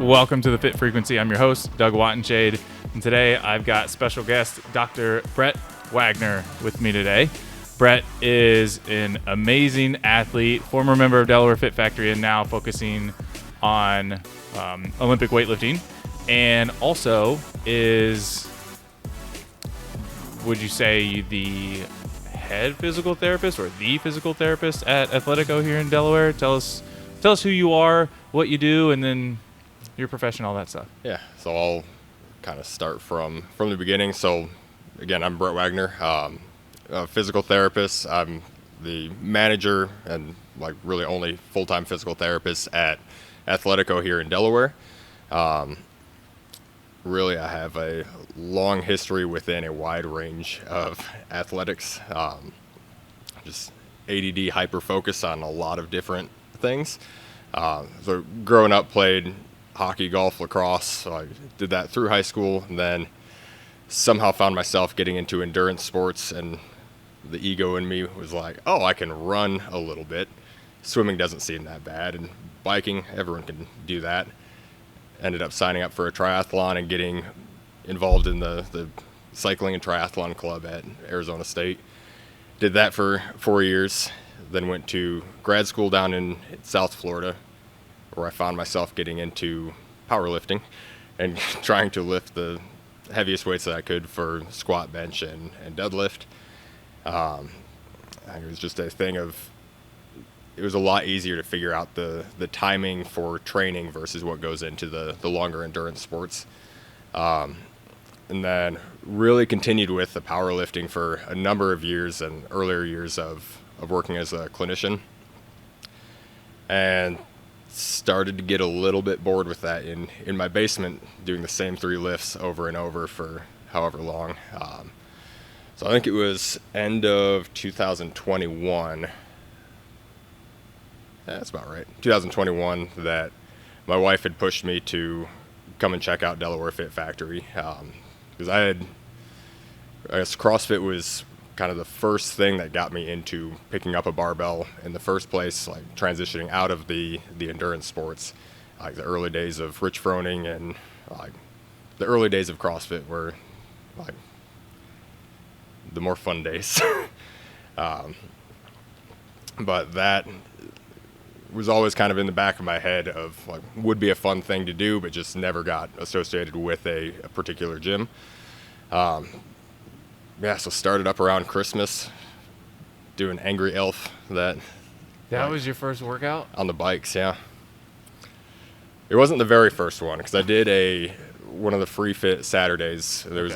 Welcome to the Fit Frequency. I'm your host, Doug Wattenshade, and today I've got special guest Dr. Brett Wagner with me today. Brett is an amazing athlete, former member of Delaware Fit Factory, and now focusing on Olympic weightlifting, and also is, would you say, the head physical therapist or the physical therapist at Athletico here in Delaware? Tell us who you are, what you do, and then your profession, all that stuff. Yeah, so I'll kind of start from the beginning. So again, I'm Brett Wagner, a physical therapist. I'm the manager and really only full-time physical therapist at Athletico here in Delaware. Really, I have a long history within a wide range of athletics. Just ADD, hyper-focus on a lot of different things. So growing up, played hockey, golf, lacrosse. So I did that through high school, and then somehow found myself getting into endurance sports, and the ego in me was like, oh, I can run a little bit. Swimming doesn't seem that bad, and biking, everyone can do that. Ended up signing up for a triathlon and getting involved in the cycling and triathlon club at Arizona State. Did that for 4 years, then went to grad school down in South Florida, where I found myself getting into powerlifting and trying to lift the heaviest weights that I could for squat, bench, and deadlift. It was just a thing of, it was a lot easier to figure out the timing for training versus what goes into the longer endurance sports. And then really continued with the powerlifting for a number of years and earlier years of working as a clinician. And started to get a little bit bored with that in my basement, doing the same 3 lifts over and over for however long. So I think it was end of 2021. That's about right. 2021 that my wife had pushed me to come and check out Delaware Fit Factory. Because I guess CrossFit was kind of the first thing that got me into picking up a barbell in the first place, like transitioning out of the endurance sports. Like the early days of Rich Froning and the early days of CrossFit were like the more fun days. But that was always kind of in the back of my head of would be a fun thing to do, but just never got associated with a particular gym. So started up around Christmas, doing Angry Elf. That was your first workout? On the bikes, yeah. It wasn't the very first one, because I did one of the free fit Saturdays. There was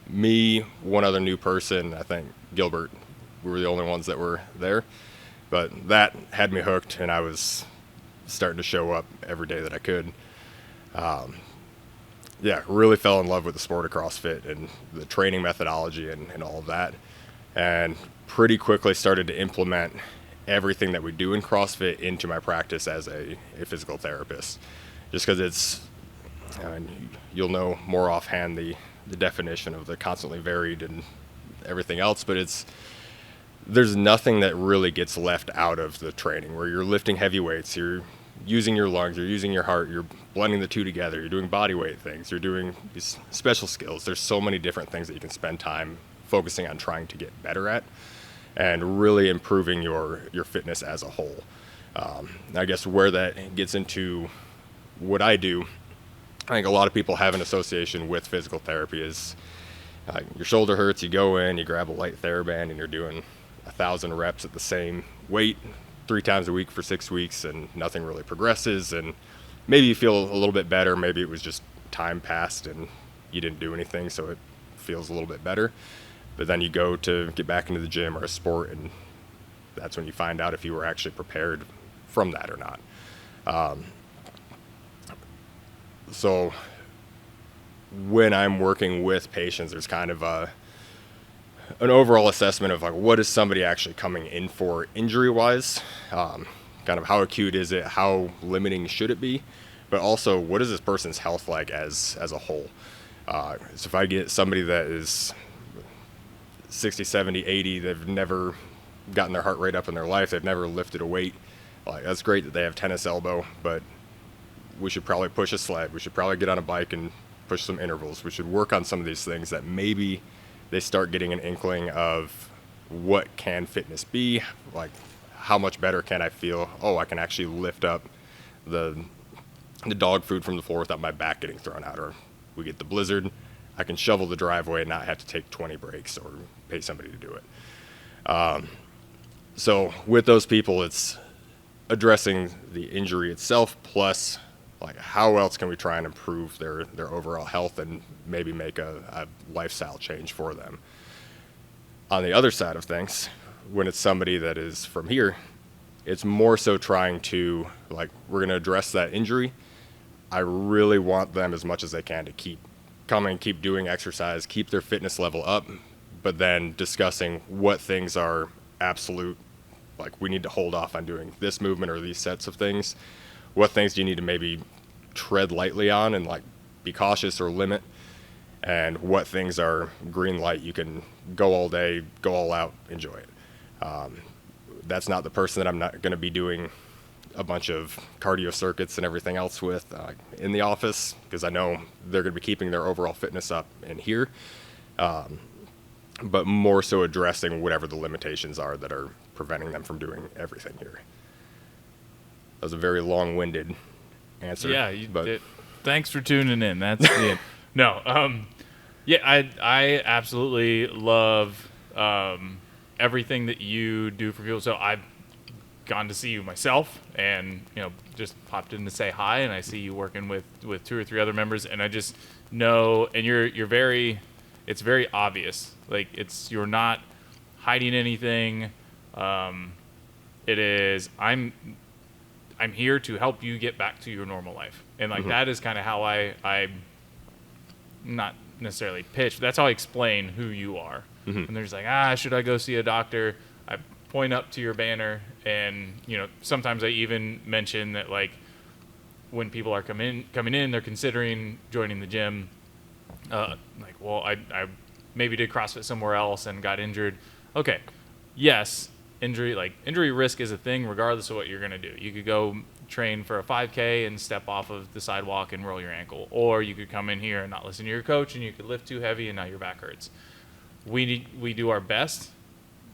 me, one other new person, I think Gilbert. We were the only ones that were there. But that had me hooked, and I was starting to show up every day that I could. Really fell in love with the sport of CrossFit and the training methodology and all of that. And pretty quickly started to implement everything that we do in CrossFit into my practice as a physical therapist. Just because it's, you'll know more offhand the definition of the constantly varied and everything else, but there's nothing that really gets left out of the training where you're lifting heavy weights, you're using your lungs, you're using your heart, you're blending the two together, you're doing body weight things, you're doing these special skills. There's so many different things that you can spend time focusing on trying to get better at and really improving your fitness as a whole. I guess where that gets into what I do, I think a lot of people have an association with physical therapy is your shoulder hurts, you go in, you grab a light TheraBand, and you're doing 1,000 reps at the same weight 3 times a week for 6 weeks, and nothing really progresses, and maybe you feel a little bit better. Maybe it was just time passed and you didn't do anything, so it feels a little bit better. But then you go to get back into the gym or a sport, and that's when you find out if you were actually prepared from that or not. So when I'm working with patients, there's kind of an overall assessment of what is somebody actually coming in for injury-wise, kind of how acute is it, how limiting should it be, but also what is this person's health like as a whole. So if I get somebody that is 60, 70, 80, they've never gotten their heart rate up in their life, they've never lifted a weight, that's great that they have tennis elbow, but we should probably push a sled. We should probably get on a bike and push some intervals. We should work on some of these things that maybe they start getting an inkling of what can fitness be, like how much better can I feel? Oh, I can actually lift up the dog food from the floor without my back getting thrown out. Or we get the blizzard, I can shovel the driveway and not have to take 20 breaks or pay somebody to do it. So with those people, it's addressing the injury itself, plus like how else can we try and improve their overall health and maybe make a lifestyle change for them. On the other side of things, when it's somebody that is from here, it's more so trying to, like, we're going to address that injury. I really want them as much as they can to keep coming, keep doing exercise, keep their fitness level up, but then discussing what things are absolute, like we need to hold off on doing this movement or these sets of things. What things do you need to maybe tread lightly on and like be cautious or limit? And what things are green light, you can go all day, go all out, enjoy it. That's not the person that I'm not going to be doing a bunch of cardio circuits and everything else with in the office, because I know they're going to be keeping their overall fitness up in here, but more so addressing whatever the limitations are that are preventing them from doing everything here. That was a very long-winded answer. Yeah, thanks for tuning in. That's it. No, yeah, I absolutely love everything that you do for people. So I've gone to see you myself, and just popped in to say hi, and I see you working with 2 or 3 other members, and I just know, and you're very, it's very obvious. Like you're not hiding anything. It is I'm here to help you get back to your normal life, and like that is kind of how I not necessarily pitch, but that's how I explain who you are. And there's like, should I go see a doctor? I point up to your banner, and sometimes I even mention that like when people are coming in, they're considering joining the gym. Like, well, I maybe did CrossFit somewhere else and got injured. Okay, yes, injury risk is a thing regardless of what you're gonna do. You could go train for a 5K and step off of the sidewalk and roll your ankle, or you could come in here and not listen to your coach, and you could lift too heavy and now your back hurts. We do our best.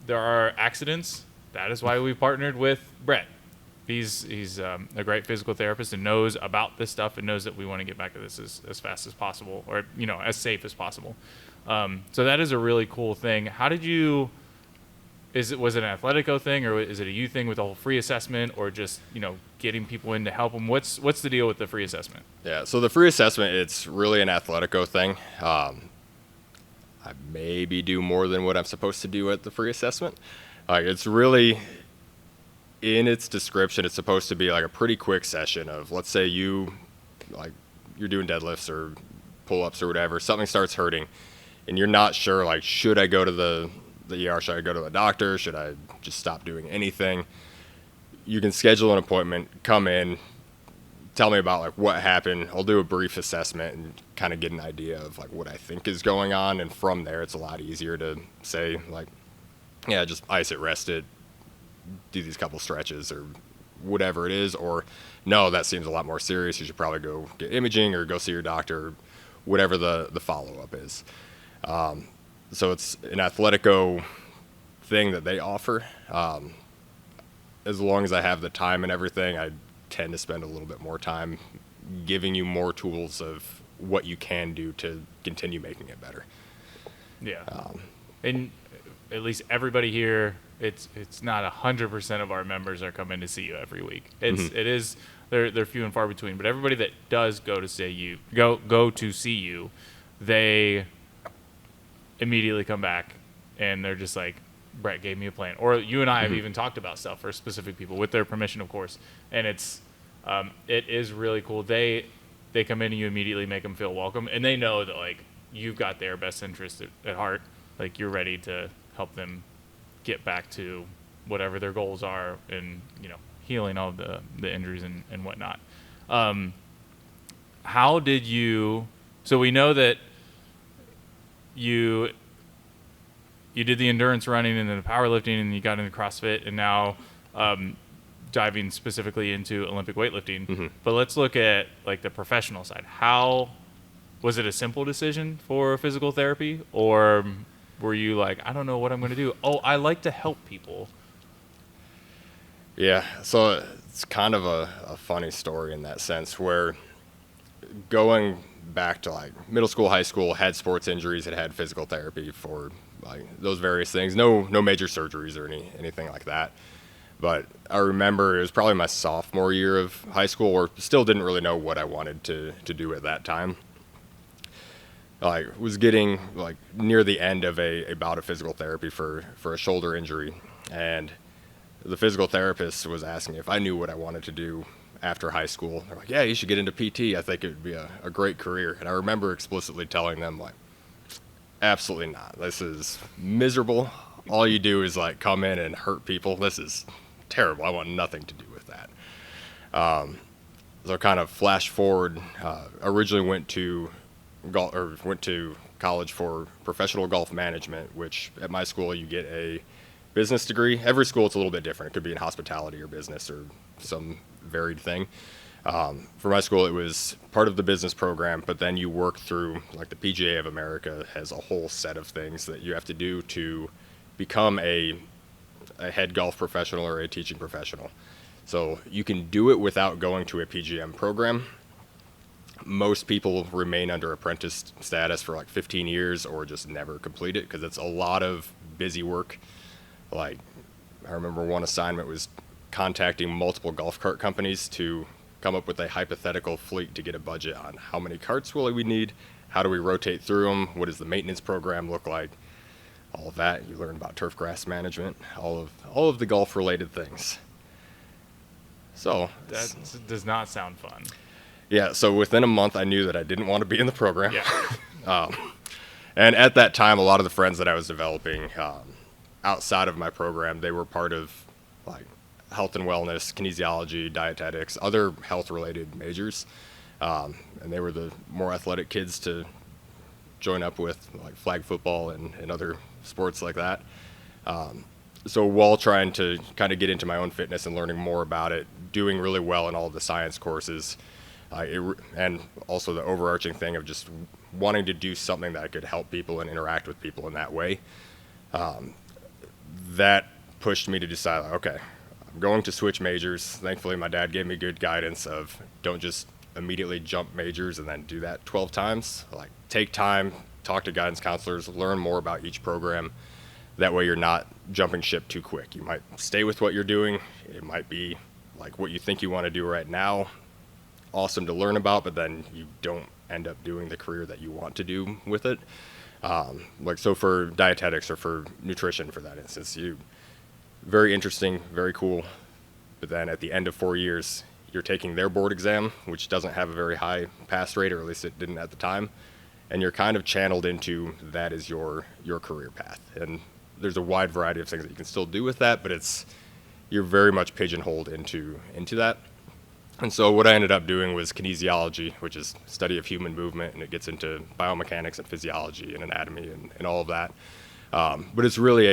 There are accidents. That is why we partnered with Brett. He's a great physical therapist and knows about this stuff and knows that we want to get back to this as fast as possible, or as safe as possible. So that is a really cool thing. How did you? Was it an Athletico thing, or is it a you thing with the whole free assessment, or just getting people in to help them? What's the deal with the free assessment? Yeah, so the free assessment, it's really an Athletico thing. I maybe do more than what I'm supposed to do at the free assessment. It's really, in its description, it's supposed to be like a pretty quick session of, let's say you're doing deadlifts or pull-ups or whatever, something starts hurting, and you're not sure, like, should I go to the ER, should I go to a doctor, should I just stop doing anything? You can schedule an appointment, come in, tell me about like what happened. I'll do a brief assessment and kind of get an idea of like what I think is going on, and from there it's a lot easier to say like, yeah, just ice it, rest it, do these couple stretches or whatever it is, or no, that seems a lot more serious, you should probably go get imaging or go see your doctor, or whatever the follow-up is. So it's an Athletico thing that they offer. As long as I have the time and everything, I tend to spend a little bit more time giving you more tools of what you can do to continue making it better. Yeah. And at least everybody here, it's not 100% of our members are coming to see you every week. It is they're few and far between, but everybody that does go to see you, they immediately come back and they're just like, Brett gave me a plan, or you and I have even talked about stuff for specific people with their permission, of course. And it is really cool. They come in and you immediately make them feel welcome, and they know that like you've got their best interest at heart. Like you're ready to help them get back to whatever their goals are, and healing all the injuries and whatnot. How did you? So we know that you did the endurance running and then the powerlifting, and you got into CrossFit, and now diving specifically into Olympic weightlifting. Mm-hmm. But let's look at like the professional side. How was it a simple decision for physical therapy, or were you like, I don't know what I'm going to do? Oh, I like to help people. Yeah, so it's kind of a funny story in that sense, where going back to like middle school, high school, had sports injuries, had physical therapy for like those various things. No major surgeries or anything like that. But I remember it was probably my sophomore year of high school, where still didn't really know what I wanted to do at that time. Like was getting like near the end of a bout of physical therapy for a shoulder injury, and the physical therapist was asking me if I knew what I wanted to do after high school. They're like, yeah, you should get into PT. I think it would be a great career. And I remember explicitly telling them, like, absolutely not. This is miserable. All you do is like come in and hurt people. This is terrible. I want nothing to do with that. So kind of flash forward, originally went to college for professional golf management, which at my school you get a business degree. Every school it's a little bit different. It could be in hospitality or business or some varied thing. For my school, it was part of the business program, but then you work through, like the PGA of America has a whole set of things that you have to do to become a head golf professional or a teaching professional. So you can do it without going to a PGM program. Most people remain under apprentice status for like 15 years or just never complete it because it's a lot of busy work. Like, I remember one assignment was contacting multiple golf cart companies to come up with a hypothetical fleet to get a budget on how many carts will we need, how do we rotate through them, what does the maintenance program look like, all of that. You learn about turf grass management, all of the golf related things. So That does not sound fun. Yeah, so within a month I knew that I didn't want to be in the program. Yeah. And at that time, a lot of the friends that I was developing outside of my program, they were part of like health and wellness, kinesiology, dietetics, other health-related majors, and they were the more athletic kids to join up with, like flag football and other sports like that. So while trying to kind of get into my own fitness and learning more about it, doing really well in all of the science courses, and also the overarching thing of just wanting to do something that could help people and interact with people in that way, that pushed me to decide, like, okay, I'm going to switch majors. Thankfully, my dad gave me good guidance of don't just immediately jump majors and then do that 12 times. Like, take time, talk to guidance counselors, learn more about each program. That way you're not jumping ship too quick. You might stay with what you're doing. It might be like what you think you want to do right now. Awesome to learn about, but then you don't end up doing the career that you want to do with it. Like, so for dietetics or for nutrition, for that instance, very interesting, very cool. But then at the end of 4 years, you're taking their board exam, which doesn't have a very high pass rate, or at least it didn't at the time. And you're kind of channeled into that is your career path. And there's a wide variety of things that you can still do with that, but you're very much pigeonholed into that. And so what I ended up doing was kinesiology, which is study of human movement, and it gets into biomechanics and physiology and anatomy and all of that. But it's really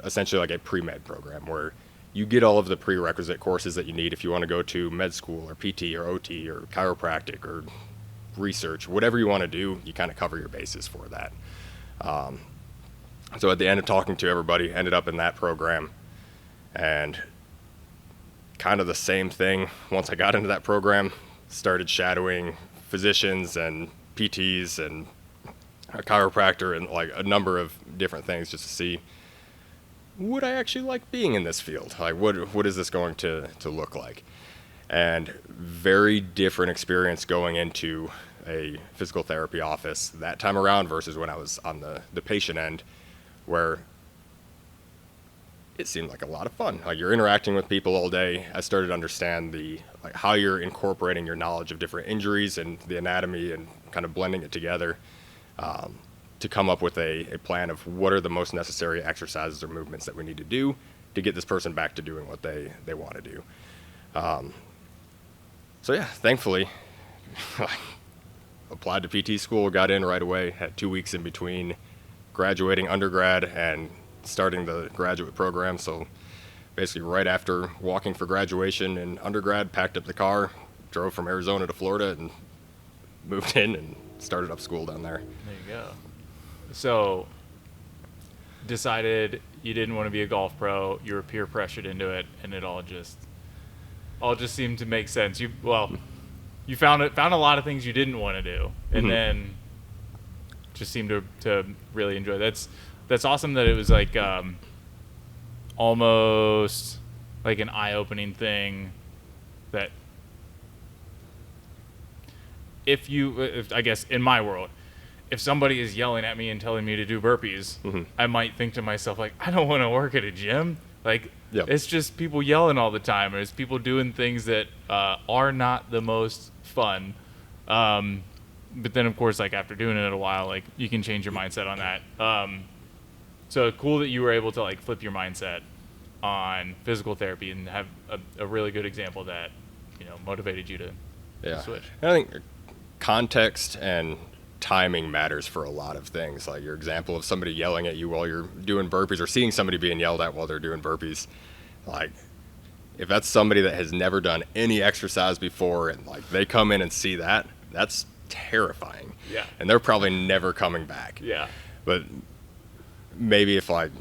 essentially like a pre-med program where you get all of the prerequisite courses that you need if you want to go to med school or PT or OT or chiropractic or research, whatever you want to do, you kind of cover your bases for that. So at the end of talking to everybody, ended up in that program, and kind of the same thing. Once I got into that program, started shadowing physicians and PTs and a chiropractor and like a number of different things just to see, would I actually like being in this field? Like, what is this going to look like? And very different experience going into a physical therapy office that time around versus when I was on the patient end, where it seemed like a lot of fun. Like, you're interacting with people all day. I started to understand how you're incorporating your knowledge of different injuries and the anatomy and kind of blending it together to come up with a plan of what are the most necessary exercises or movements that we need to do to get this person back to doing what they want to do. So yeah, thankfully, applied to PT school, got in right away, had 2 weeks in between graduating undergrad and starting the graduate program, so basically right after walking for graduation in undergrad, packed up the car, drove from Arizona to Florida, and moved in and started up school down there. There you go. So, decided you didn't want to be a golf pro. You were peer pressured into it, and it all just seemed to make sense. You found a lot of things you didn't want to do, and then just seemed to really enjoy. That's awesome that it was like almost like an eye-opening thing that if I guess in my world, if somebody is yelling at me and telling me to do burpees, I might think to myself, like, I don't want to work at a gym. Like, it's just people yelling all the time. Or it's people doing things that are not the most fun. But then, of course, like after doing it a while, like you can change your mindset on that. So cool that you were able to like flip your mindset on physical therapy and have a really good example that, motivated you to switch. I think context and timing matters for a lot of things. Like your example of somebody yelling at you while you're doing burpees, or seeing somebody being yelled at while they're doing burpees. Like, if that's somebody that has never done any exercise before and like they come in and see that, that's terrifying. Yeah. And they're probably never coming back. Yeah. But maybe if like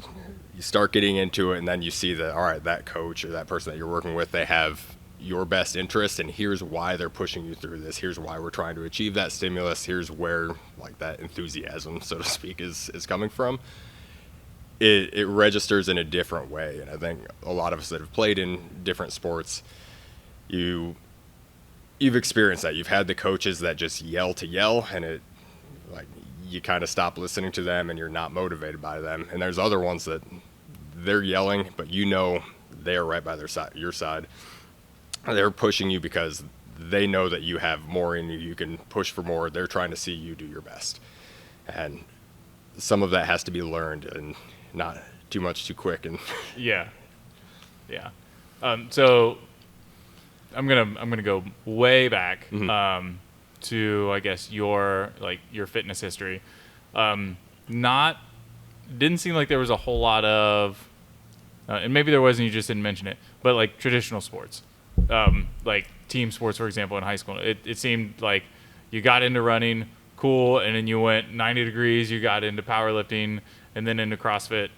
you start getting into it and then you see that, all right, that coach or that person that you're working with, they have your best interest, and here's why they're pushing you through this. Here's why we're trying to achieve that stimulus. Here's where like that enthusiasm, so to speak, is coming from. It registers in a different way. And I think a lot of us that have played in different sports, you've experienced that. You've had the coaches that just yell to yell, and it like you kind of stop listening to them and you're not motivated by them. And there's other ones that they're yelling, but they are right by your side. They're pushing you because they know that you have more in you. You can push for more. They're trying to see you do your best. And some of that has to be learned and not too much too quick. And Yeah. So I'm gonna go way back to, I guess, your fitness history. Didn't seem like there was a whole lot of, and maybe there wasn't, you just didn't mention it, but like traditional sports. Like team sports, for example, in high school. It seemed like you got into running, cool, and then you went 90 degrees, you got into powerlifting, and then into CrossFit.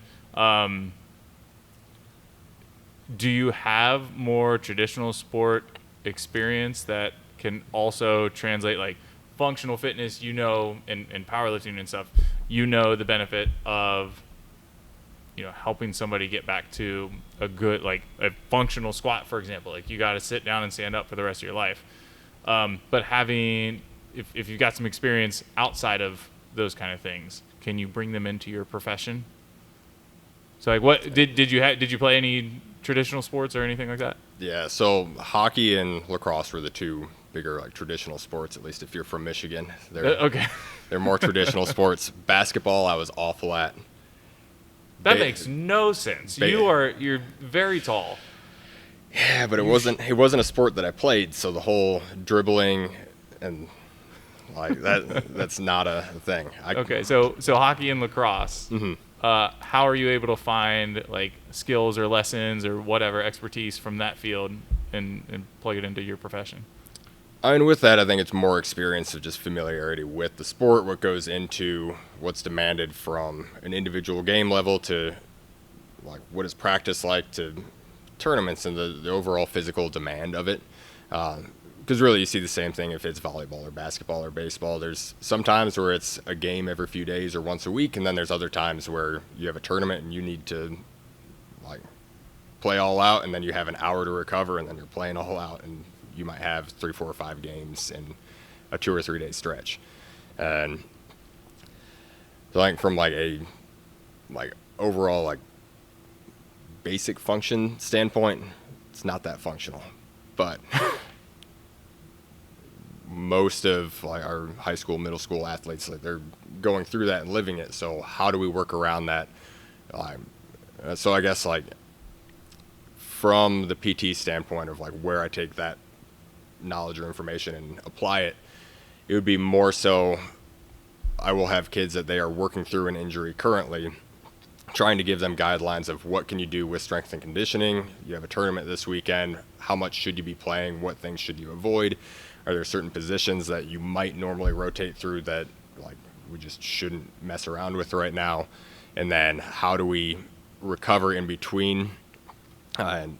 Do you have more traditional sport experience that can also translate, like functional fitness, and powerlifting and stuff, the benefit of helping somebody get back to a good, like a functional squat, for example. Like you got to sit down and stand up for the rest of your life. But if you've got some experience outside of those kind of things, can you bring them into your profession? So like, what did you play any traditional sports or anything like that? Yeah. So hockey and lacrosse were the two bigger like traditional sports, at least if you're from Michigan. They're more traditional sports. Basketball, I was awful at. That makes no sense. You're very tall. Yeah, but it wasn't a sport that I played, so the whole dribbling and like that's not a thing. So hockey and lacrosse. How are you able to find like skills or lessons or whatever expertise from that field and plug it into your profession? I mean, with that, I think it's more experience of just familiarity with the sport, what goes into what's demanded from an individual game level to like what is practice like to tournaments and the overall physical demand of it. Because really you see the same thing if it's volleyball or basketball or baseball. There's some times where it's a game every few days or once a week, and then there's other times where you have a tournament and you need to like play all out, and then you have an hour to recover, and then you're playing all out, and you might have 3, 4, or 5 games in a 2 or 3 day stretch. And so like from like a like overall like basic function standpoint, it's not that functional. But most of like our high school, middle school athletes, like they're going through that and living it. So how do we work around that? So I guess like from the PT standpoint of like where I take that knowledge or information and apply it, it would be more so I will have kids that they are working through an injury currently, trying to give them guidelines of what can you do with strength and conditioning. You have a tournament this weekend. How much should you be playing? What things should you avoid? Are there certain positions that you might normally rotate through that like we just shouldn't mess around with right now? And then how do we recover in between, and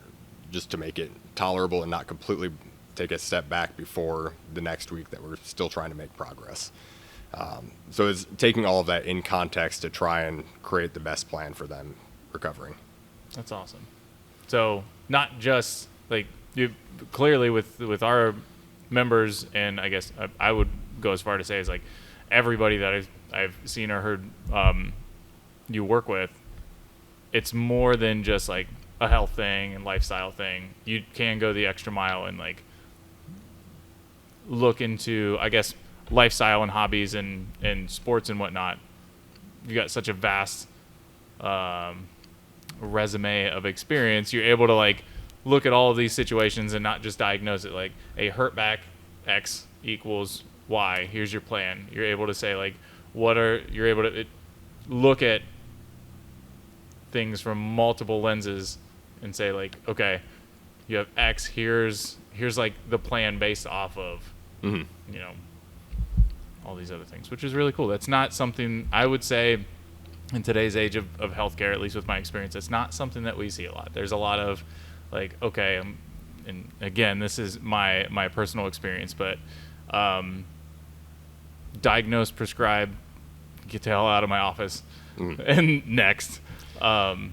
just to make it tolerable and not completely take a step back before the next week that we're still trying to make progress. So it's taking all of that in context to try and create the best plan for them recovering. That's awesome. So not just like you clearly with our members, and I guess I would go as far to say is like everybody that I've seen or heard you work with, it's more than just like a health thing and lifestyle thing. You can go the extra mile and like look into, I guess, lifestyle and hobbies and sports and whatnot. You got such a vast resume of experience. You're able to like look at all of these situations and not just diagnose it like a hurt back X equals Y. Here's your plan. You're able to say like you're able to look at things from multiple lenses and say like, okay, you have X, here's like the plan based off of you know, all these other things, which is really cool. That's not something I would say in today's age of healthcare, at least with my experience, it's not something that we see a lot. There's a lot of like, okay, and again, this is my personal experience, but diagnose, prescribe, get the hell out of my office, and next. You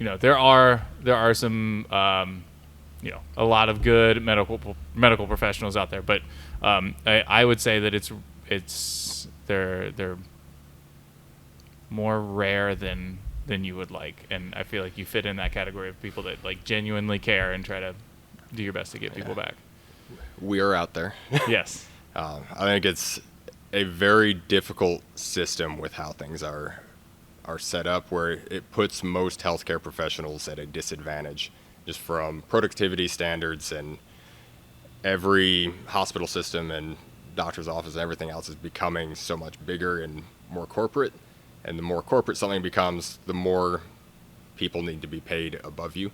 know, there are some you know, a lot of good medical professionals out there, but I would say that they're more rare than you would like, and I feel like you fit in that category of people that like genuinely care and try to do your best to get people back. We are out there. Yes. I think it's a very difficult system with how things are set up, where it puts most healthcare professionals at a disadvantage just from productivity standards, and every hospital system and doctor's office and everything else is becoming so much bigger and more corporate. And the more corporate something becomes, the more people need to be paid above you.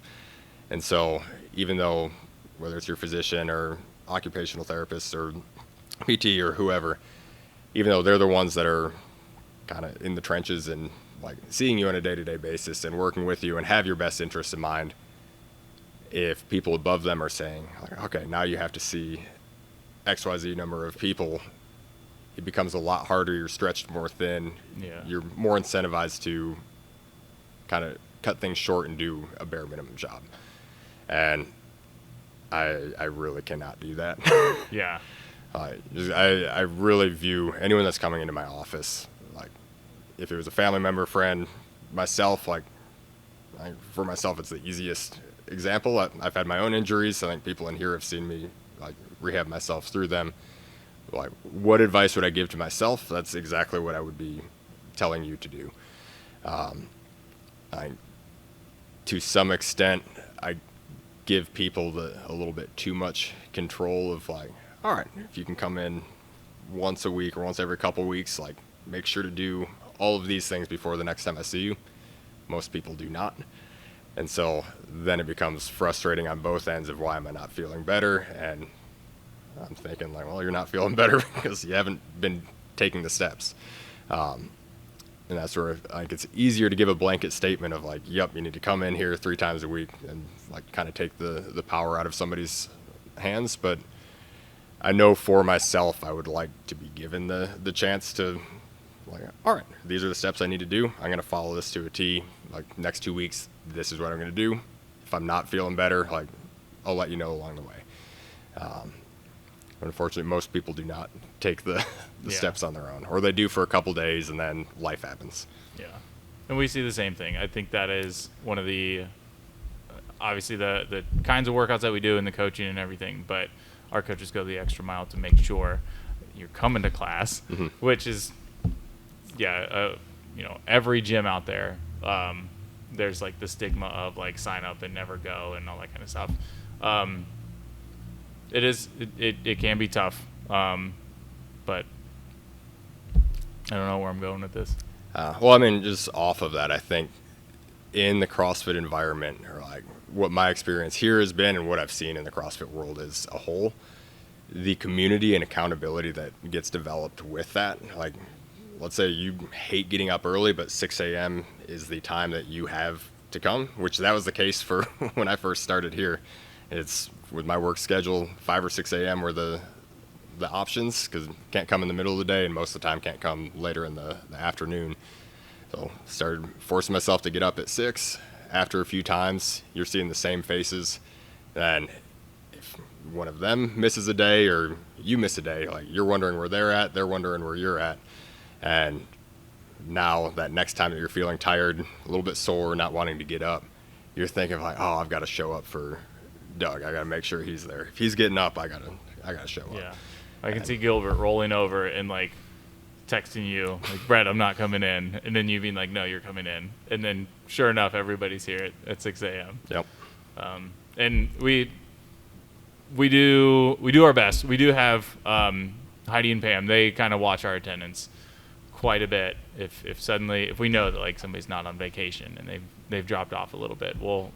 And so even though, whether it's your physician or occupational therapist or PT or whoever, even though they're the ones that are kind of in the trenches and like seeing you on a day-to-day basis and working with you and have your best interests in mind, if people above them are saying, like, okay, now you have to see XYZ number of people, it becomes a lot harder. You're stretched more thin. Yeah. You're more incentivized to kind of cut things short and do a bare minimum job. And I really cannot do that. Yeah. I really view anyone that's coming into my office, like if it was a family member, friend, myself, for myself, it's the easiest example. I've had my own injuries. I think people in here have seen me like rehab myself through them. Like, what advice would I give to myself? That's exactly what I would be telling you to do. To some extent, I give people a little bit too much control of like, all right, if you can come in once a week or once every couple weeks, like make sure to do all of these things before the next time I see you. Most people do not. And so then it becomes frustrating on both ends of why am I not feeling better? And I'm thinking like, well, you're not feeling better because you haven't been taking the steps. And that's where I think it's easier to give a blanket statement of like, yep, you need to come in here 3 times a week and like kind of take the power out of somebody's hands. But I know for myself, I would like to be given the chance to like, all right, these are the steps I need to do. I'm going to follow this to a T. Like next 2 weeks, this is what I'm going to do. If I'm not feeling better, like I'll let you know along the way. Unfortunately, most people do not take the steps on their own, or they do for a couple days and then life happens. Yeah. And we see the same thing. I think that is one of the, obviously the kinds of workouts that we do and the coaching and everything, but our coaches go the extra mile to make sure you're coming to class, which is, every gym out there, there's like the stigma of like sign up and never go and all that kind of stuff. It can be tough, but I don't know where I'm going with this. Well, I mean, just off of that, I think in the CrossFit environment, or like what my experience here has been and what I've seen in the CrossFit world as a whole, the community and accountability that gets developed with that. Like, let's say you hate getting up early, but 6 a.m. is the time that you have to come, which that was the case for when I first started here. It's with my work schedule, 5 or 6 a.m. were the options, because can't come in the middle of the day, and most of the time can't come later in the afternoon. So started forcing myself to get up at 6. After a few times, you're seeing the same faces. And if one of them misses a day or you miss a day, like, you're wondering where they're at, they're wondering where you're at. And now that next time that you're feeling tired, a little bit sore, not wanting to get up, you're thinking like, oh, I've got to show up for Doug. I got to make sure he's there. If he's getting up, I gotta show up. Yeah. I can see Gilbert rolling over and like texting you like, Brett, I'm not coming in, and then you being like, no, you're coming in, and then sure enough, everybody's here at 6 a.m. Yep. And we do our best. We do have Heidi and Pam. They kind of watch our attendance quite a bit. If suddenly if we know that like somebody's not on vacation and they've dropped off a little bit, we'll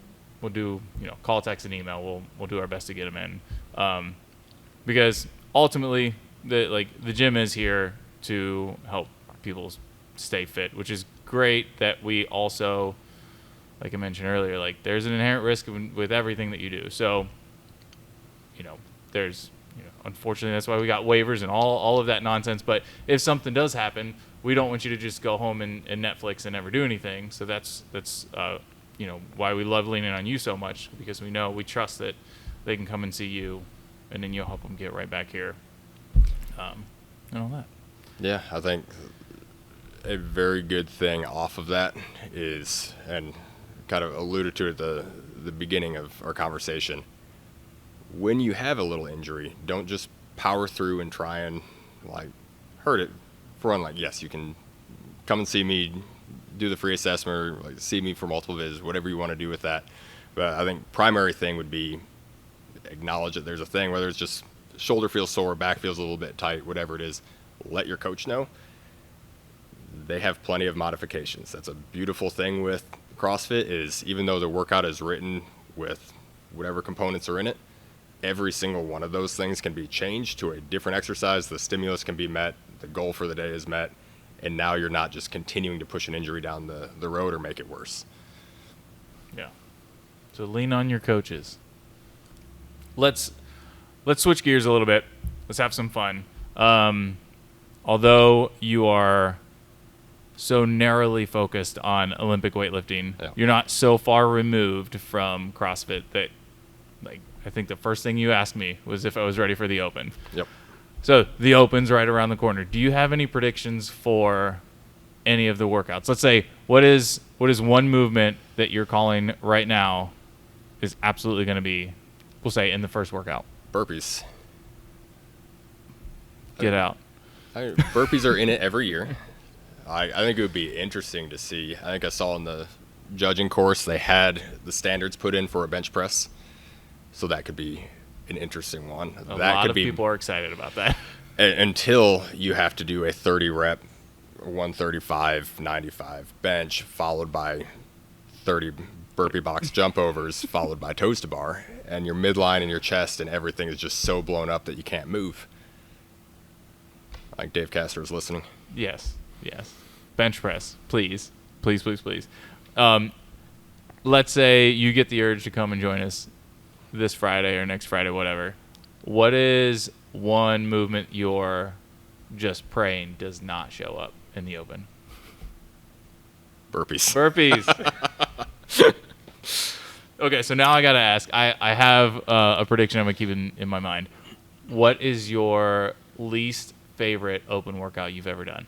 do, call, text, and email. We'll do our best to get them in, because ultimately the gym is here to help people stay fit, which is great. That we also, like I mentioned earlier, like there's an inherent risk with everything that you do. So, there's, unfortunately that's why we got waivers and all of that nonsense. But if something does happen, we don't want you to just go home and Netflix and never do anything. So that's why we love leaning on you so much, because we trust that they can come and see you, and then you'll help them get right back here, and all that. Yeah, I think a very good thing off of that is, and kind of alluded to at the beginning of our conversation, when you have a little injury, don't just power through and try and like hurt it. For one, like, yes, you can come and see me, do the free assessment, or like see me for multiple visits, whatever you want to do with that. But I think primary thing would be acknowledge that there's a thing, whether it's just shoulder feels sore, back feels a little bit tight, whatever it is, let your coach know. They have plenty of modifications. That's a beautiful thing with CrossFit, is even though the workout is written with whatever components are in it, every single one of those things can be changed to a different exercise. The stimulus can be met, the goal for the day is met, and now you're not just continuing to push an injury down the road or make it worse. Yeah. So lean on your coaches. Let's switch gears a little bit. Let's have some fun. Although you are so narrowly focused on Olympic weightlifting, yeah, you're not so far removed from CrossFit that, like, I think the first thing you asked me was if I was ready for the Open. Yep. So the Open's right around the corner. Do you have any predictions for any of the workouts? Let's say, what is one movement that you're calling right now is absolutely going to be, we'll say, in the first workout? Burpees. Get out. Burpees are in it every year. I think it would be interesting to see. I think I saw in the judging course they had the standards put in for a bench press, so that could be an interesting one. A lot of people are excited about that. Until you have to do a 30 rep, 135, 95 bench, followed by 30 burpee box jump overs, followed by toes to bar, and your midline and your chest and everything is just so blown up that you can't move. Like Dave Castor is listening. Yes. Bench press, please. Let's say you get the urge to come and join us this Friday or next Friday, whatever. What is one movement you're just praying does not show up in the Open? Burpees. Okay, so now I got to ask. I have a prediction I'm going to keep in my mind. What is your least favorite Open workout you've ever done?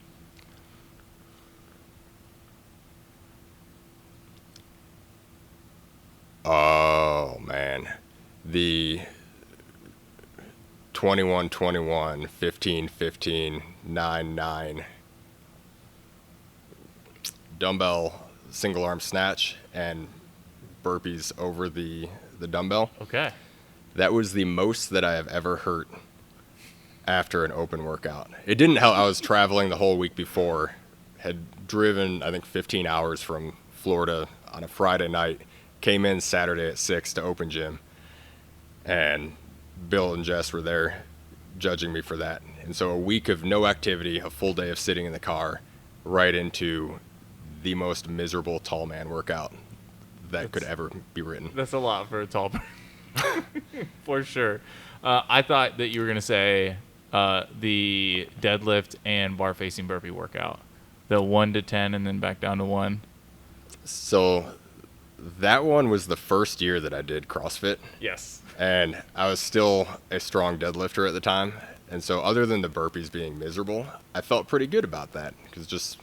Oh, man. The 21-21, 15-15, 9-9 dumbbell single arm snatch and burpees over the dumbbell. Okay. That was the most that I have ever hurt after an Open workout. It didn't help. I was traveling the whole week before, had driven, I think, 15 hours from Florida on a Friday night, came in Saturday at 6 to open gym, and Bill and Jess were there judging me for that. And so a week of no activity, a full day of sitting in the car, right into the most miserable tall man workout that could ever be written. That's a lot for a tall person. For sure. I thought that you were going to say the deadlift and bar facing burpee workout. The 1 to 10 and then back down to 1. So that one was the first year that I did CrossFit. Yes. And I was still a strong deadlifter at the time. And so other than the burpees being miserable, I felt pretty good about that, because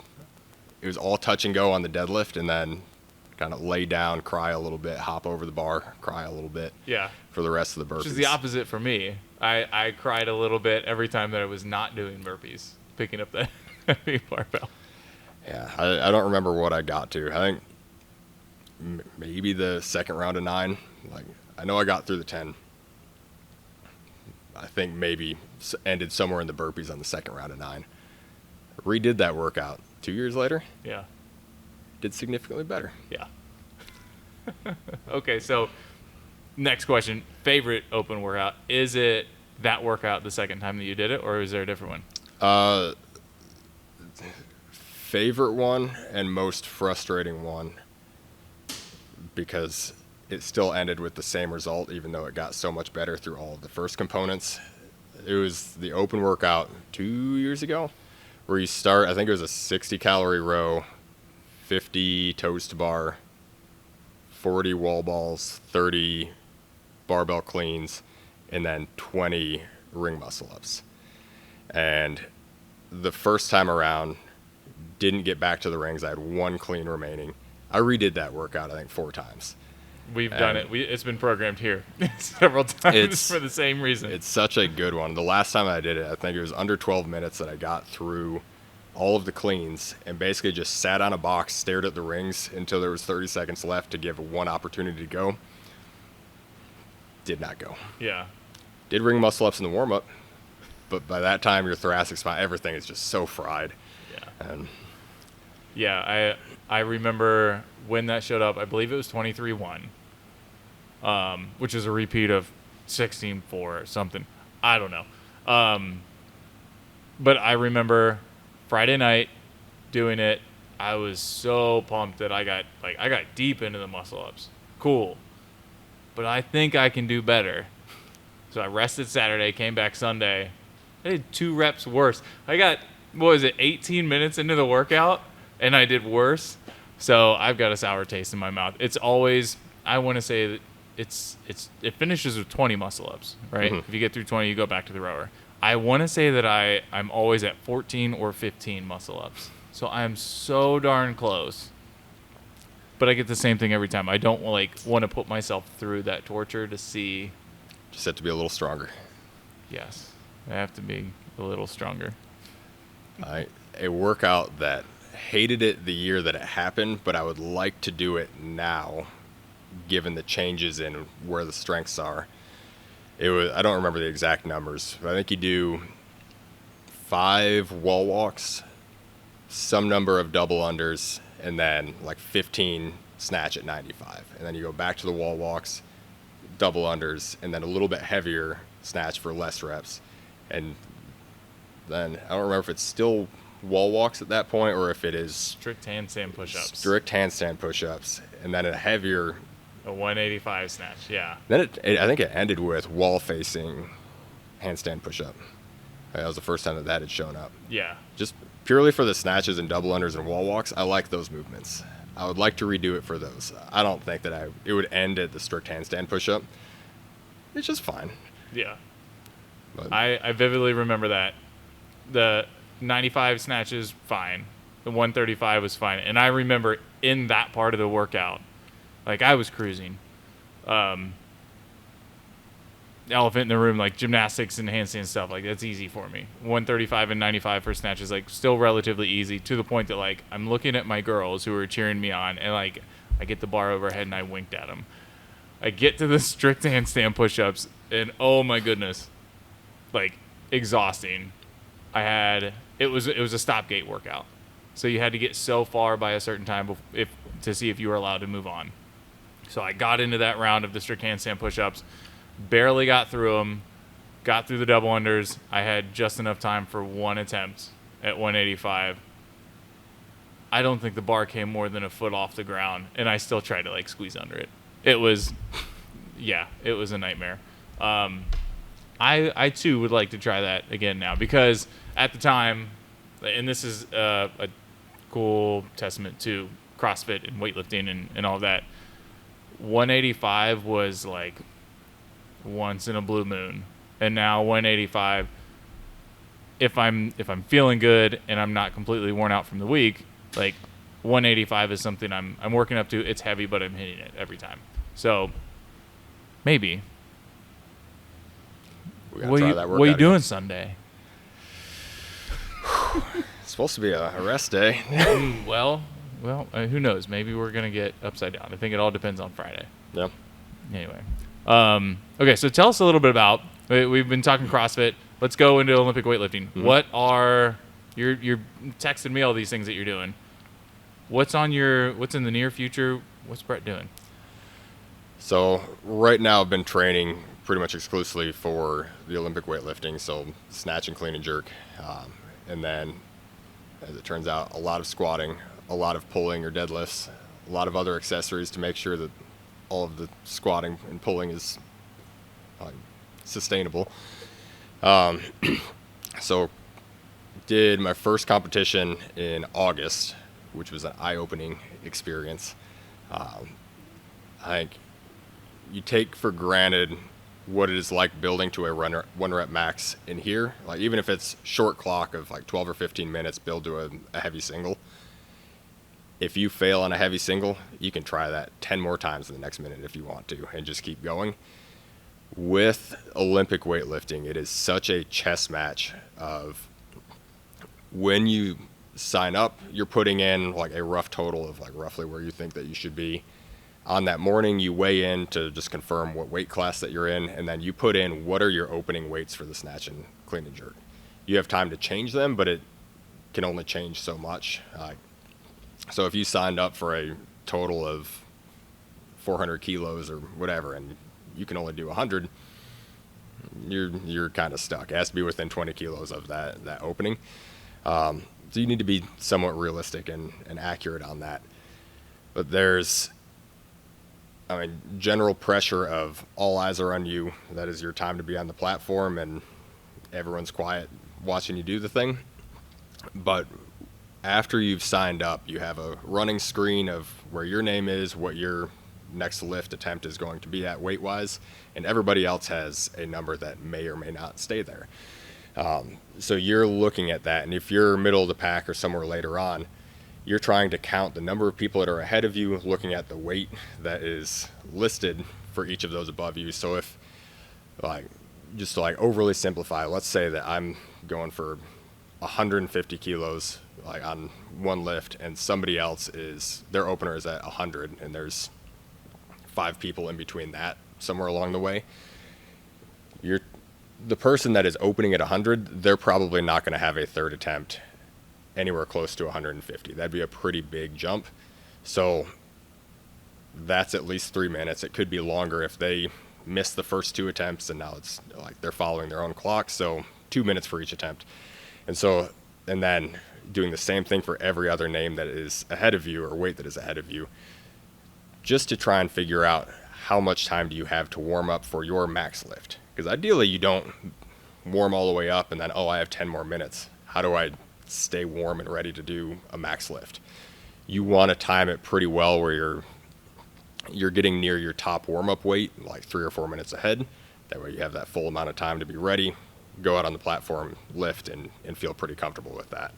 it was all touch and go on the deadlift, and then kind of lay down, cry a little bit, hop over the bar, cry a little bit. Yeah. For the rest of the burpees. Which is the opposite for me. I cried a little bit every time that I was not doing burpees, picking up that heavy barbell. Yeah, I don't remember what I got to. I think maybe the second round of 9. Like, I know I got through the 10. I think maybe ended somewhere in the burpees on the second round of 9. Redid that workout 2 years later. Yeah. Did significantly better. Yeah. Okay, so next question. Favorite open workout. Is it that workout the second time that you did it, or is there a different one? Favorite one and most frustrating one, because it still ended with the same result, even though it got so much better through all of the first components. It was the open workout 2 years ago, where you start, I think it was a 60-calorie row, 50 toes to bar, 40 wall balls, 30 barbell cleans, and then 20 ring muscle ups. And the first time around, didn't get back to the rings. I had 1 clean remaining. I redid that workout, I think, 4 times. We've done it. It's been programmed here several times for the same reason. It's such a good one. The last time I did it, I think it was under 12 minutes that I got through all of the cleans and basically just sat on a box, stared at the rings until there was 30 seconds left to give 1 opportunity to go. Did not go. Yeah. Did ring muscle ups in the warm-up, but by that time your thoracic spine, everything is just so fried. Yeah. And yeah, I remember when that showed up. I believe it was 23-1, which is a repeat of 16-4 or something. I don't know. But I remember Friday night doing it. I was so pumped that I got deep into the muscle ups. Cool. But I think I can do better. So I rested Saturday, came back Sunday. I did 2 reps worse. I got, 18 minutes into the workout, and I did worse. So I've got a sour taste in my mouth. It's always, I want to say that it finishes with 20 muscle ups, right? Mm-hmm. If you get through 20, you go back to the rower. I want to say that I'm always at 14 or 15 muscle ups. So I'm so darn close. But I get the same thing every time. I don't want to put myself through that torture to see. just have to be a little stronger. Yes, I have to be a little stronger. A workout that hated it the year that it happened, but I would like to do it now, given the changes in where the strengths are. I don't remember the exact numbers, but I think you do 5 wall walks, some number of double unders, and then like 15 snatch at 95. And then you go back to the wall walks, double unders, and then a little bit heavier snatch for less reps. And then I don't remember if it's still wall walks at that point or if it is Strict handstand push-ups. Strict handstand push-ups, and then a heavier. A 185 snatch, yeah. Then I think it ended with wall-facing handstand push-up. That was the first time that had shown up. Yeah. Just purely for the snatches and double unders and wall walks, I like those movements. I would like to redo it for those. I don't think that it would end at the strict handstand push-up. It's just fine. Yeah. But I vividly remember that. The 95 snatches, fine. The 135 was fine. And I remember in that part of the workout, like I was cruising. Elephant in the room, like gymnastics and handstand stuff, like that's easy for me. 135 and 95 for snatches, like still relatively easy, to the point that like I'm looking at my girls who are cheering me on, and like I get the bar overhead and I winked at them. I get to the strict handstand push-ups, and oh my goodness, like exhausting. It was a stop gate workout. So you had to get so far by a certain time to see if you were allowed to move on. So I got into that round of the strict handstand push-ups, barely got through them, got through the double unders. I had just enough time for one attempt at 185. I don't think the bar came more than a foot off the ground, and I still tried to like squeeze under it. It was, yeah, it was a nightmare. I too would like to try that again now, because at the time, and this is a cool testament to CrossFit and weightlifting and all that, 185 was like once in a blue moon, and now 185, if I'm feeling good and I'm not completely worn out from the week, like 185 is something I'm working up to. It's heavy, but I'm hitting it every time. So maybe. What are you doing Sunday? It's supposed to be a rest day. Well, who knows? Maybe we're gonna get upside down. I think it all depends on Friday. Yeah. Anyway, okay. So tell us a little bit about. We've been talking CrossFit. Let's go into Olympic weightlifting. Mm-hmm. What are you're texting me all these things that you're doing? What's in the near future? What's Brett doing? So right now I've been training pretty much exclusively for the Olympic weightlifting, so snatch and clean and jerk. And then, as it turns out, a lot of squatting, a lot of pulling or deadlifts, a lot of other accessories to make sure that all of the squatting and pulling is sustainable. So did my first competition in August, which was an eye-opening experience. I think you take for granted what it is like building to a one rep max in here. Like, even if it's short clock of like 12 or 15 minutes, build to a heavy single. If you fail on a heavy single, you can try that 10 more times in the next minute if you want to, and just keep going. With Olympic weightlifting, it is such a chess match of when you sign up, you're putting in like a rough total of like roughly where you think that you should be. On that morning, you weigh in to just confirm what weight class that you're in, and then you put in what are your opening weights for the snatch and clean and jerk. You have time to change them, but it can only change so much. So if you signed up for a total of 400 kilos or whatever, and you can only do 100, you're kind of stuck. It has to be within 20 kilos of that opening. So you need to be somewhat realistic and accurate on that. But there's, general pressure of all eyes are on you. That is your time to be on the platform, and everyone's quiet watching you do the thing. But after you've signed up, you have a running screen of where your name is, what your next lift attempt is going to be at weight-wise, and everybody else has a number that may or may not stay there. So you're looking at that, and if you're middle of the pack or somewhere later on, you're trying to count the number of people that are ahead of you, looking at the weight that is listed for each of those above you. So if, just to overly simplify, let's say that I'm going for 150 kilos on one lift, and somebody else their opener is at 100, and there's 5 people in between that somewhere along the way. The person that is opening at 100, they're probably not going to have a third attempt anywhere close to 150. That'd be a pretty big jump. So that's at least 3 minutes. It could be longer if they miss the first 2 attempts, and now it's like they're following their own clock. So 2 minutes for each attempt. And then doing the same thing for every other name that is ahead of you or weight that is ahead of you, just to try and figure out how much time do you have to warm up for your max lift. Because ideally you don't warm all the way up and then, I have 10 more minutes. How do I stay warm and ready to do a max lift? You want to time it pretty well where you're getting near your top warm-up weight, like 3 or 4 minutes ahead. That way you have that full amount of time to be ready, go out on the platform, lift, and feel pretty comfortable with that.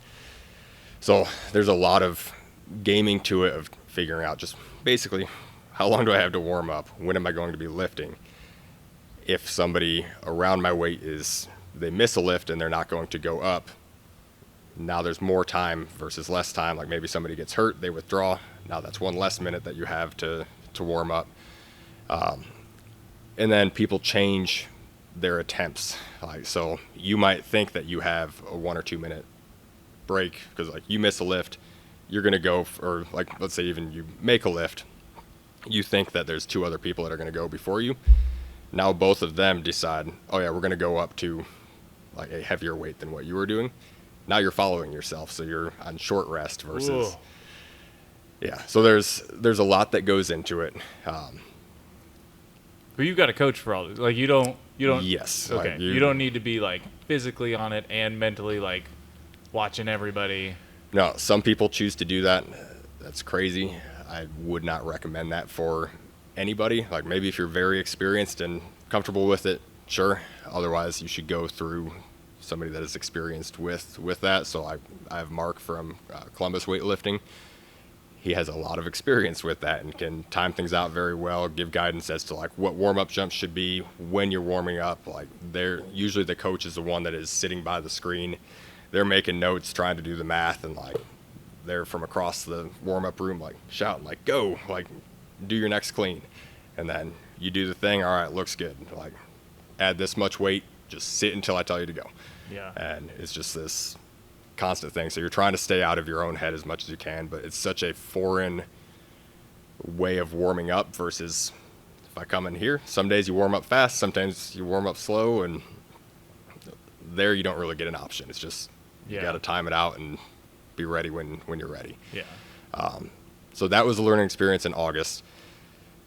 So there's a lot of gaming to it, of figuring out just basically how long do I have to warm up? When am I going to be lifting? If somebody around my weight they miss a lift and they're not going to go up, now there's more time versus less time. Like maybe somebody gets hurt, they withdraw. Now that's 1 less minute that you have to warm up. And then people change their attempts. So you might think that you have a 1 or 2 minute break, because like you miss a lift, you're going to go, or like, let's say even you make a lift, you think that there's 2 other people that are going to go before you. Now both of them decide, oh yeah, we're going to go up to like a heavier weight than what you were doing. Now you're following yourself, so you're on short rest versus, Whoa. yeah. So there's a lot that goes into it. But you've got a coach for all this. Like you don't. Yes. Okay. Like you don't need to be like physically on it and mentally like watching everybody. No, some people choose to do that. That's crazy. I would not recommend that for anybody. Like maybe if you're very experienced and comfortable with it, sure. Otherwise, you should go through somebody that is experienced with that. So I have Mark from Columbus Weightlifting. He has a lot of experience with that and can time things out very well, give guidance as to like what warm-up jumps should be when you're warming up. Like they're usually, the coach is the one that is sitting by the screen. They're making notes, trying to do the math, and like they're from across the warm-up room like shouting like, go, like do your next clean. And then you do the thing, all right, looks good. Like add this much weight, just sit until I tell you to go. Yeah. And it's just this constant thing. So you're trying to stay out of your own head as much as you can, but it's such a foreign way of warming up versus if I come in here, some days you warm up fast, sometimes you warm up slow, and there you don't really get an option. It's just you got to time it out and be ready when you're ready. Yeah. So that was a learning experience in August.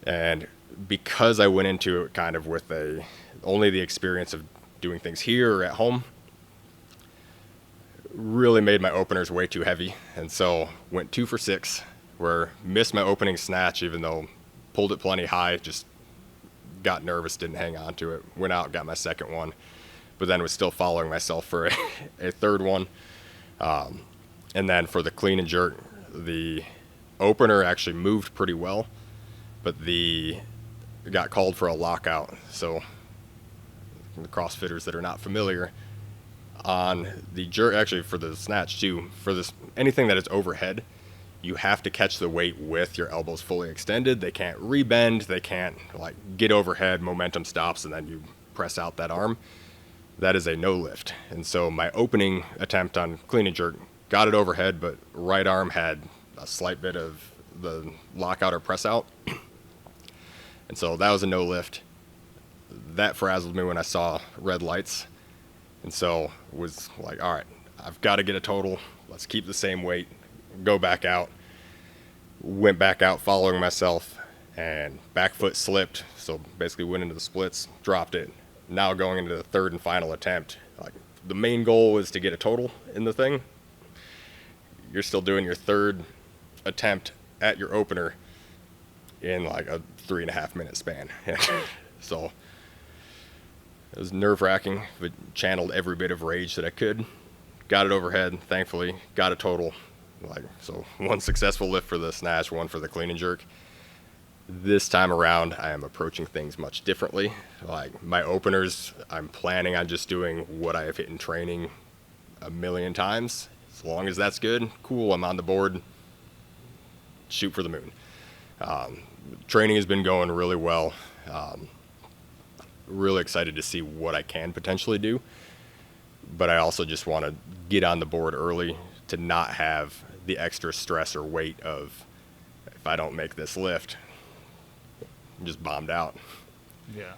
And because I went into it kind of with only the experience of doing things here or at home, really made my openers way too heavy. And so went 2 for 6, where missed my opening snatch, even though pulled it plenty high, just got nervous, didn't hang on to it, went out, got my second one, but then was still following myself for a third one. And then for the clean and jerk, the opener actually moved pretty well, but got called for a lockout. So the CrossFitters that are not familiar, on the jerk, actually for the snatch too, for this, anything that is overhead, you have to catch the weight with your elbows fully extended. They can't rebend, they can't like get overhead, momentum stops, and then you press out that arm. That is a no lift. And so my opening attempt on clean and jerk, got it overhead, but right arm had a slight bit of the lockout or press out. And so that was a no lift. That frazzled me when I saw red lights. And so was like, all right, I've got to get a total. Let's keep the same weight, go back out. Went back out following myself, and back foot slipped. So basically went into the splits, dropped it. Now going into the third and final attempt, like the main goal was to get a total in the thing. You're still doing your third attempt at your opener in like a 3.5 minute span. So it was nerve-wracking, but channeled every bit of rage that I could. Got it overhead, thankfully, got a total. Like, so 1 successful lift for the snatch, 1 for the clean and jerk. This time around, I am approaching things much differently. Like my openers, I'm planning on just doing what I have hit in training a million times. As long as that's good, cool, I'm on the board. Shoot for the moon. Training has been going really well. Really excited to see what I can potentially do. But I also just want to get on the board early to not have the extra stress or weight of, if I don't make this lift, I'm just bombed out. Yeah.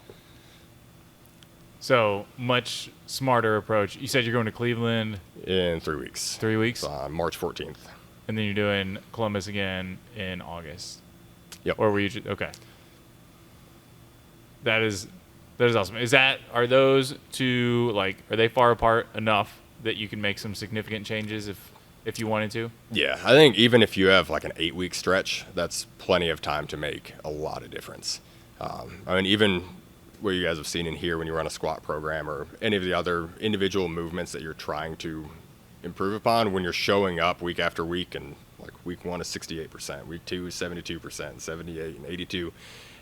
So much smarter approach. You said you're going to Cleveland In 3 weeks. 3 weeks, On March 14th. and then you're doing Columbus again in August. Yep. Or were you okay? That is awesome. Are those two, like, are they far apart enough that you can make some significant changes if you wanted to? Yeah, I think even if you have like an 8-week stretch, that's plenty of time to make a lot of difference. I mean, even what you guys have seen in here when you run a squat program or any of the other individual movements that you're trying to improve upon, when you're showing up week after week, and like week 1 is 68%, week 2 is 72%, 78 and 82.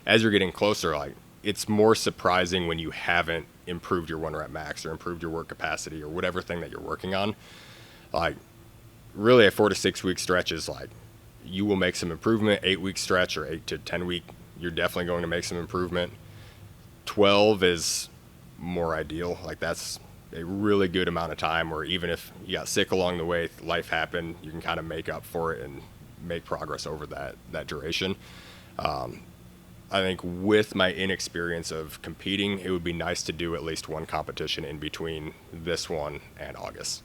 As you're getting closer, like, it's more surprising when you haven't improved your 1 rep max or improved your work capacity or whatever thing that you're working on. Like, really a 4 to 6 week stretch is like, you will make some improvement. 8-week stretch or 8 to 10 week, you're definitely going to make some improvement. 12 is more ideal. Like, that's a really good amount of time where even if you got sick along the way, life happened, you can kind of make up for it and make progress over that duration. I think with my inexperience of competing, it would be nice to do at least one competition in between this one and August.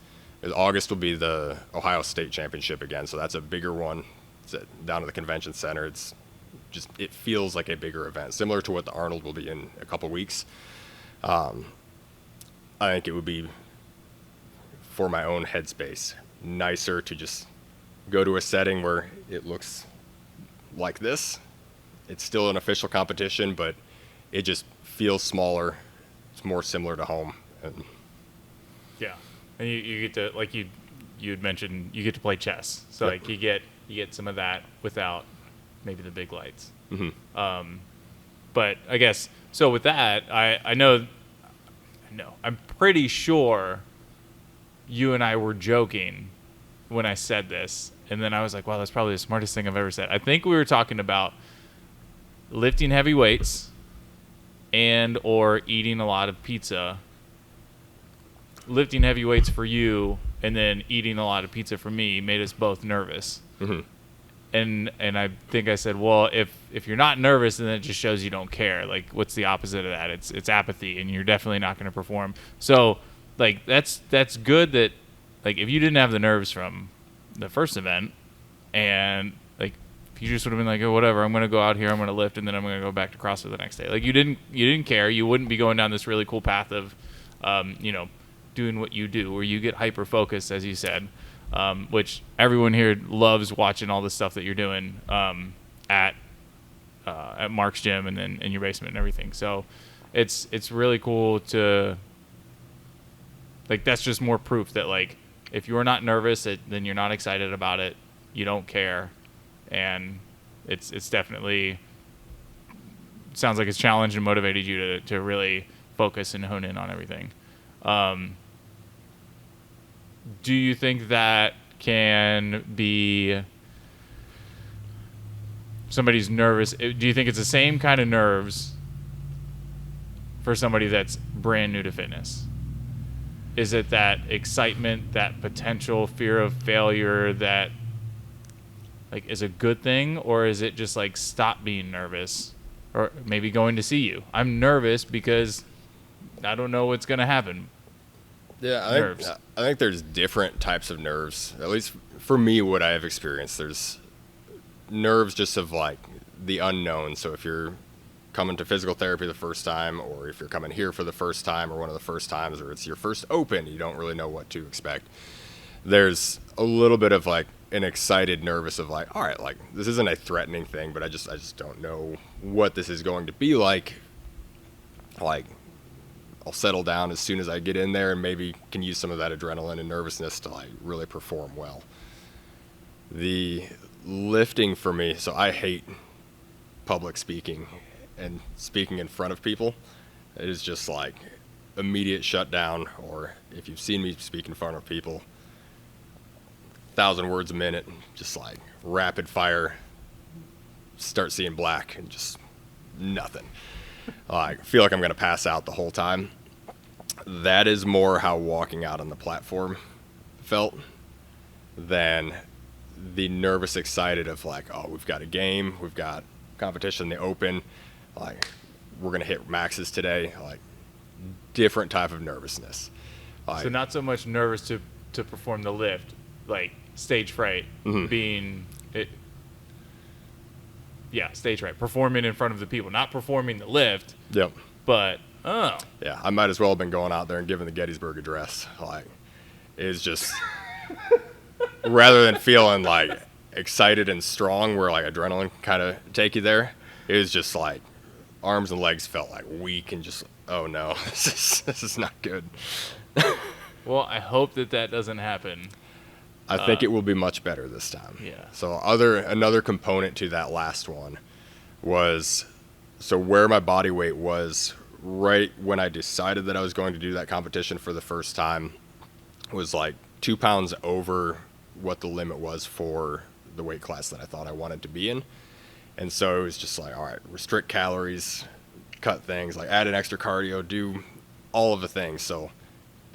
August will be the Ohio State Championship again, so that's a bigger one. It's down at the convention center. It feels like a bigger event, similar to what the Arnold will be in a couple weeks. I think it would be, for my own headspace, nicer to just go to a setting where it looks like this. It's still an official competition, but it just feels smaller. It's more similar to home. Yeah, and you get to, like you had mentioned, you get to play chess. So Yep. like you get some of that without maybe the big lights. Mm-hmm. But I guess so. With that, I know I'm pretty sure you and I were joking when I said this, and then I was like, wow, that's probably the smartest thing I've ever said. I think we were talking about lifting heavy weights and or eating a lot of pizza. Lifting heavy weights for you and then eating a lot of pizza for me made us both nervous. Mm-hmm. And I think I said, well, if you're not nervous, then it just shows you don't care. Like, what's the opposite of that? It's apathy, and you're definitely not going to perform. So, like, that's good that, like, if you didn't have the nerves from the first event, and like, if you just would have been like, oh, whatever, I'm going to go out here, I'm going to lift, and then I'm going to go back to CrossFit the next day. Like, you didn't care. You wouldn't be going down this really cool path of, doing what you do, where you get hyper focused, as you said. Which everyone here loves watching all the stuff that you're doing at Mark's gym and then in your basement and everything. So it's really cool to, like, that's just more proof that, like, if you're not nervous, then you're not excited about it, you don't care, and it's definitely sounds like it's challenged and motivated you to really focus and hone in on everything. Do you think that can be somebody's nervous? Do you think it's the same kind of nerves for somebody that's brand new to fitness? Is it that excitement, that potential fear of failure that, like, is a good thing? Or is it just like, stop being nervous? Or maybe going to see you. I'm nervous because I don't know what's going to happen. Yeah, I think there's different types of nerves. At least for me, what I have experienced, there's nerves just of, like, the unknown. So if you're coming to physical therapy the first time, or if you're coming here for the first time, or one of the first times, or it's your first open, you don't really know what to expect. There's a little bit of, like, an excited nervous of, like, all right, like, this isn't a threatening thing, but I just don't know what this is going to be like. Like, I'll settle down as soon as I get in there and maybe can use some of that adrenaline and nervousness to, like, really perform well. The lifting for me, so I hate public speaking and speaking in front of people. It is just like immediate shutdown, or if you've seen me speak in front of people, 1,000 words a minute, just like rapid fire, start seeing black and just nothing. I feel like I'm going to pass out the whole time. That is more how walking out on the platform felt than the nervous, excited of, like, oh, we've got a game, we've got competition in the open, like, we're going to hit maxes today. Like, different type of nervousness. Like, so not so much nervous to perform the lift, like stage fright, mm-hmm. being it. Yeah, stage fright, performing in front of the people, not performing the lift. Yep. But yeah, I might as well have been going out there and giving the Gettysburg Address. Like, it's just rather than feeling like excited and strong, where like adrenaline kind of take you there, it was just like arms and legs felt like weak and just, oh no, this is not good. Well, I hope that doesn't happen. I think it will be much better this time. Yeah. So another component to that last one was, so where my body weight was right when I decided that I was going to do that competition for the first time was like 2 pounds over what the limit was for the weight class that I thought I wanted to be in. And so it was just like, all right, restrict calories, cut things, like add an extra cardio, do all of the things. So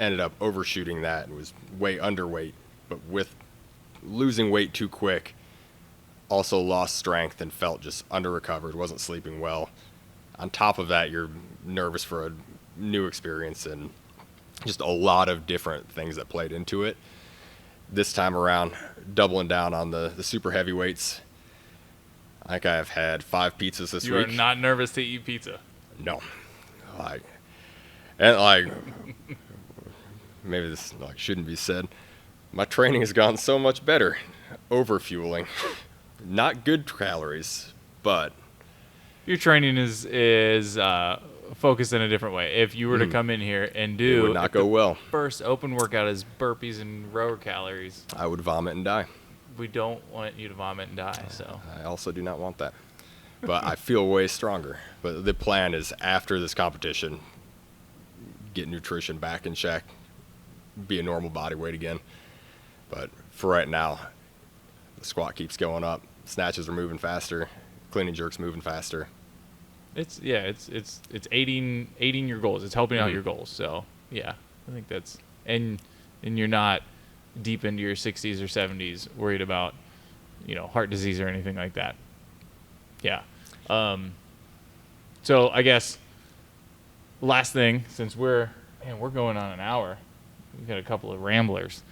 ended up overshooting that and was way underweight, but with losing weight too quick, also lost strength and felt just under-recovered, wasn't sleeping well. On top of that, you're nervous for a new experience and just a lot of different things that played into it. This time around, doubling down on the super heavyweights. I think I've had 5 pizzas this week. You are not nervous to eat pizza? No. Maybe this shouldn't be said. My training has gone so much better. Overfueling. Not good calories, but your training is focused in a different way. If you were to come in here and do it would not go well. First open workout is burpees and rower calories, I would vomit and die. We don't want you to vomit and die. So I also do not want that. But I feel way stronger. But the plan is after this competition, get nutrition back in check, be a normal body weight again. But for right now, the squat keeps going up. Snatches are moving faster. Clean and jerks moving faster. It's aiding your goals. It's helping out your goals. So yeah, I think that's and you're not deep into your 60s or 70s worried about heart disease or anything like that. Yeah. So I guess last thing, since we're going on an hour, we've got a couple of ramblers.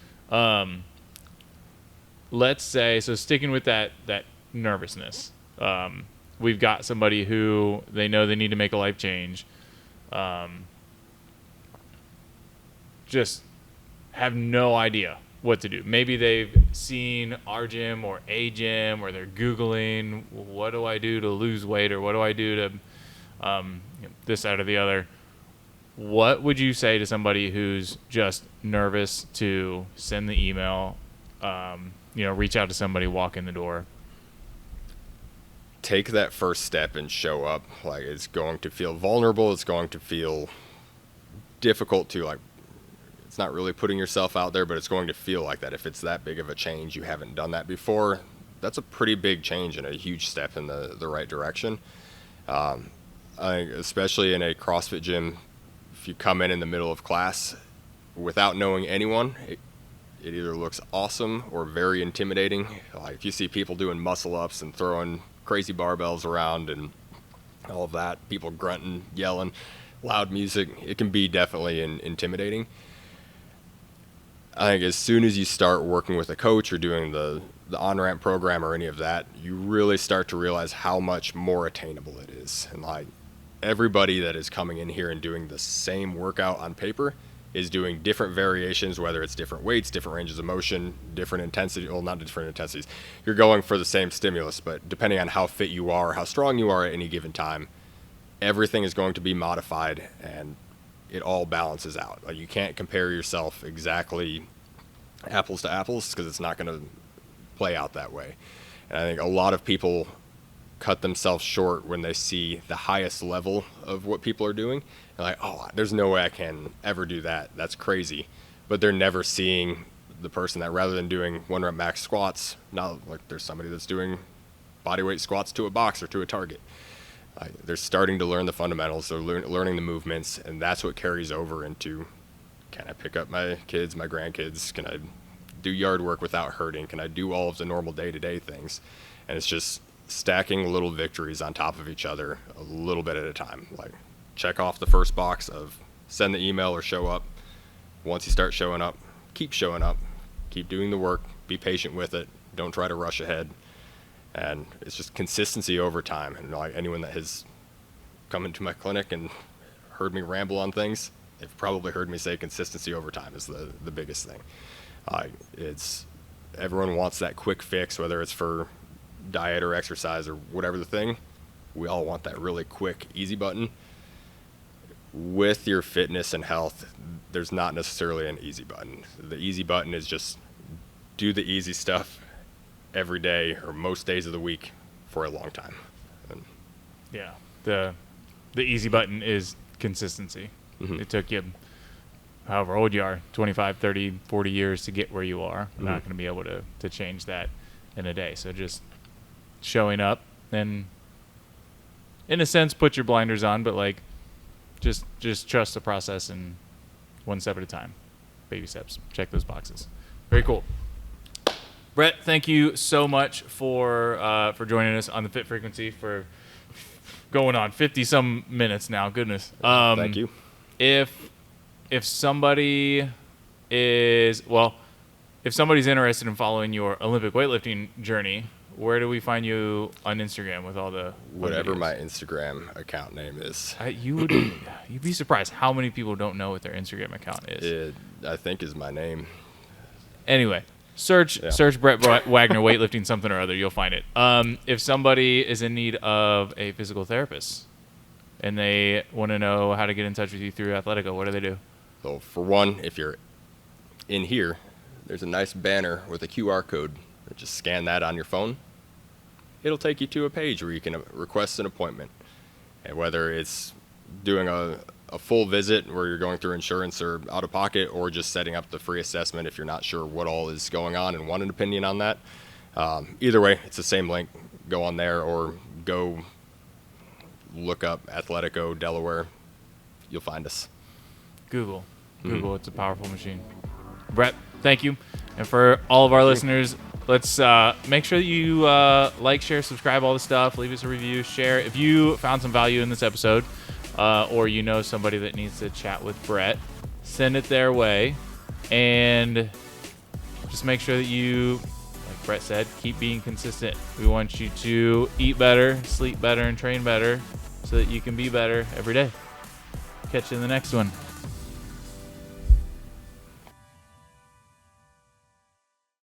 Let's say, so sticking with that nervousness, we've got somebody who they know they need to make a life change, just have no idea what to do. Maybe they've seen our gym or a gym, or they're Googling, what do I do to lose weight, or what do I do to this, that, or the other. What would you say to somebody who's just nervous to send the email, reach out to somebody, walk in the door? Take that first step and show up. It's going to feel vulnerable. It's going to feel difficult to it's not really putting yourself out there, but it's going to feel like that. If it's that big of a change, you haven't done that before, that's a pretty big change and a huge step in the right direction. I think especially in a CrossFit gym, if you come in the middle of class without knowing anyone, it either looks awesome or very intimidating. If you see people doing muscle ups and throwing crazy barbells around and all of that, people grunting, yelling, loud music, it can be definitely intimidating. I think as soon as you start working with a coach or doing the on-ramp program or any of that, you really start to realize how much more attainable it is. And everybody that is coming in here and doing the same workout on paper is doing different variations, whether it's different weights, different ranges of motion, different intensity, well, not different intensities. You're going for the same stimulus, but depending on how fit you are, how strong you are at any given time, everything is going to be modified and it all balances out. You can't compare yourself exactly apples to apples because it's not going to play out that way. And I think a lot of people cut themselves short when they see the highest level of what people are doing. They're like, oh, there's no way I can ever do that. That's crazy. But they're never seeing the person that rather than doing 1 rep max squats, now there's somebody that's doing bodyweight squats to a box or to a target. They're starting to learn the fundamentals. They're learning the movements, and that's what carries over into, can I pick up my kids, my grandkids? Can I do yard work without hurting? Can I do all of the normal day-to-day things? And it's just stacking little victories on top of each other a little bit at a time. Check off the first box of send the email or show up. Once you start showing up, keep doing the work, be patient with it, don't try to rush ahead. And it's just consistency over time. And anyone that has come into my clinic and heard me ramble on things, they've probably heard me say consistency over time is the biggest thing. It's everyone wants that quick fix, whether it's for diet or exercise or whatever the thing. We all want that really quick, easy button. With your fitness and health, there's not necessarily an easy button. The easy button is just do the easy stuff every day or most days of the week for a long time. Yeah, the easy button is consistency. Mm-hmm. It took you however old you are, 25, 30, 40 years to get where you are. You're not going to be able to change that in a day. So just showing up and, in a sense, put your blinders on, but just trust the process and one step at a time. Baby steps. Check those boxes. Very cool. Brett, thank you so much for joining us on the Fit Frequency for going on 50 some minutes now. Goodness. Thank you. If somebody is, well, if somebody's interested in following your Olympic weightlifting journey, where do we find you on Instagram with all the Whatever videos? my Instagram account name is. You'd be surprised how many people don't know what their Instagram account is. It, I think, is my name. Anyway, search Brett Wagner weightlifting something or other, you'll find it. If somebody is in need of a physical therapist and they want to know how to get in touch with you through Athletico, what do they do? So for one, if you're in here, there's a nice banner with a QR code. Just scan that on your phone. It'll take you to a page where you can request an appointment. And whether it's doing a full visit where you're going through insurance or out of pocket, or just setting up the free assessment if you're not sure what all is going on and want an opinion on that. Either way, it's the same link. Go on there or go look up Athletico, Delaware. You'll find us. Google. It's a powerful machine. Brett, thank you. And for all of our listeners, let's make sure that you like, share, subscribe, all the stuff. Leave us a review, share. If you found some value in this episode, or you know somebody that needs to chat with Brett, send it their way. And just make sure that you, like Brett said, keep being consistent. We want you to eat better, sleep better, and train better so that you can be better every day. Catch you in the next one.